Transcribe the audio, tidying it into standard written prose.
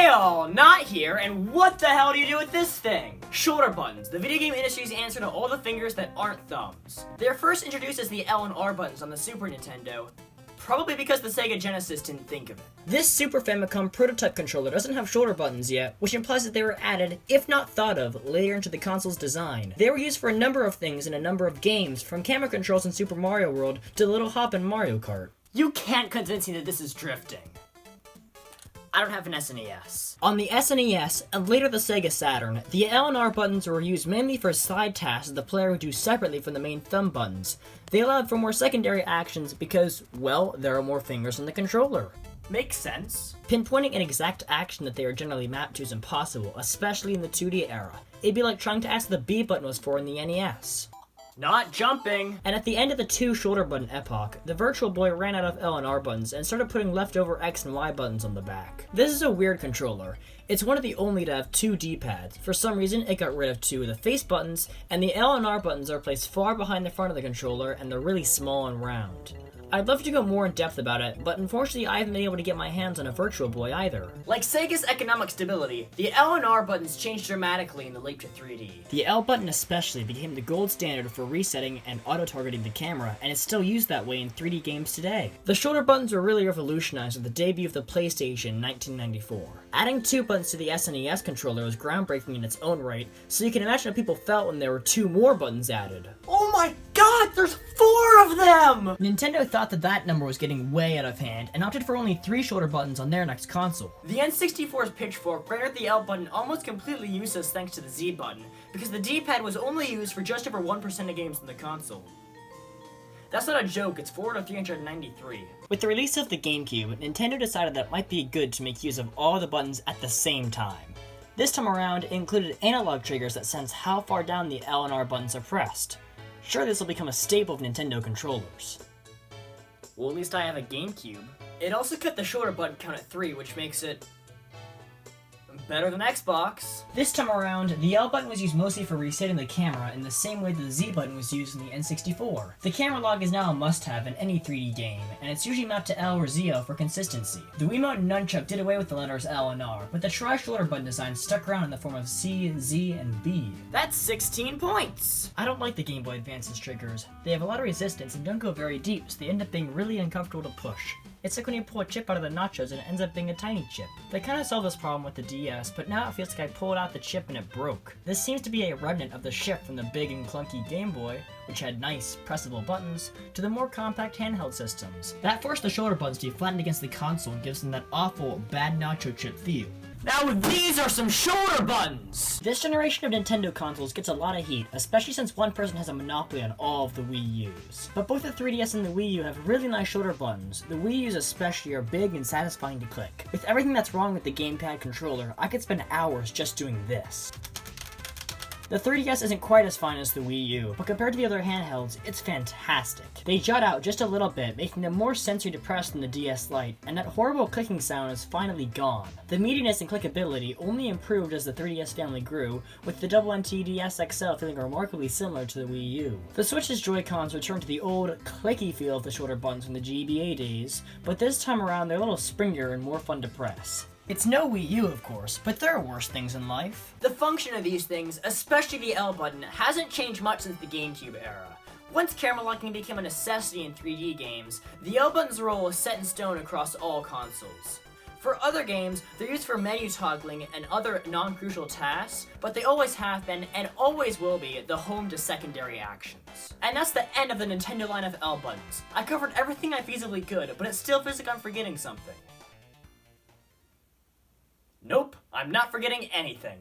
Hey all, Not here, and what the hell do you do with this thing? Shoulder buttons, the video game industry's answer to all the fingers that aren't thumbs. They were first introduced as the L and R buttons on the Super Nintendo, probably because the Sega Genesis didn't think of it. This Super Famicom prototype controller doesn't have shoulder buttons yet, which implies that they were added, if not thought of, later into the console's design. They were used for a number of things in a number of games, from camera controls in Super Mario World to the little hop in Mario Kart. You can't convince me that this is drifting. I don't have an SNES. On the SNES, and later the Sega Saturn, the L and R buttons were used mainly for side tasks that the player would do separately from the main thumb buttons. They allowed for more secondary actions because, well, there are more fingers in the controller. Makes sense. Pinpointing an exact action that they are generally mapped to is impossible, especially in the 2D era. It'd be like trying to ask what the B button was for in the NES. Not jumping! And at the end of the 2 shoulder button epoch, the Virtual Boy ran out of L and R buttons and started putting leftover X and Y buttons on the back. This is a weird controller. It's one of the only to have 2 D-pads. For some reason, it got rid of 2 of the face buttons, and the L and R buttons are placed far behind the front of the controller, and they're really small and round. I'd love to go more in depth about it, but unfortunately I haven't been able to get my hands on a Virtual Boy either. Like Sega's economic stability, the L and R buttons changed dramatically in the leap to 3D. The L button especially became the gold standard for resetting and auto-targeting the camera, and is still used that way in 3D games today. The shoulder buttons were really revolutionized with the debut of the PlayStation in 1994. Adding 2 buttons to the SNES controller was groundbreaking in its own right, so you can imagine how people felt when there were 2 more buttons added. Oh my god, there's 4 of them! Nintendo thought that number was getting way out of hand, and opted for only 3 shoulder buttons on their next console. The N64's pitchfork rendered the L button almost completely useless thanks to the Z button, because the D-pad was only used for just over 1% of games in the console. That's not a joke, it's 4 to 393. With the release of the Gamecube, Nintendo decided that it might be good to make use of all the buttons at the same time. This time around, it included analog triggers that sense how far down the L and R buttons are pressed. Sure, this will become a staple of Nintendo controllers. Well, at least I have a Gamecube. It also cut the shoulder button count at 3, which makes it better than Xbox. This time around, the L button was used mostly for resetting the camera in the same way that the Z button was used in the N64. The camera log is now a must-have in any 3D game, and it's usually mapped to L or ZL for consistency. The Wiimote and Nunchuck did away with the letters L and R, but the tri-shoulder button design stuck around in the form of C, Z, and B. That's 16 points! I don't like the Game Boy Advance's triggers. They have a lot of resistance and don't go very deep, so they end up being really uncomfortable to push. It's like when you pull a chip out of the nachos and it ends up being a tiny chip. They kinda solved this problem with the DS, but now it feels like I pulled out the chip and it broke. This seems to be a remnant of the shift from the big and clunky Game Boy, which had nice, pressable buttons, to the more compact handheld systems. That forced the shoulder buttons to be flattened against the console and gives them that awful, bad nacho chip feel. Now these are some shoulder buttons! This generation of Nintendo consoles gets a lot of heat, especially since one person has a monopoly on all of the Wii U's. But both the 3DS and the Wii U have really nice shoulder buttons. The Wii U's especially are big and satisfying to click. With everything that's wrong with the gamepad controller, I could spend hours just doing this. The 3DS isn't quite as fine as the Wii U, but compared to the other handhelds, it's fantastic. They jut out just a little bit, making them more sensory depressed than the DS Lite, and that horrible clicking sound is finally gone. The meatiness and clickability only improved as the 3DS family grew, with the double NT-DS XL feeling remarkably similar to the Wii U. The Switch's Joy-Cons return to the old, clicky feel of the shoulder buttons from the GBA days, but this time around they're a little springier and more fun to press. It's no Wii U, of course, but there are worse things in life. The function of these things, especially the L button, hasn't changed much since the Gamecube era. Once camera locking became a necessity in 3D games, the L button's role is set in stone across all consoles. For other games, they're used for menu toggling and other non-crucial tasks, but they always have been, and always will be, the home to secondary actions. And that's the end of the Nintendo line of L buttons. I covered everything I feasibly could, but it still feels like I'm forgetting something. Nope, I'm not forgetting anything.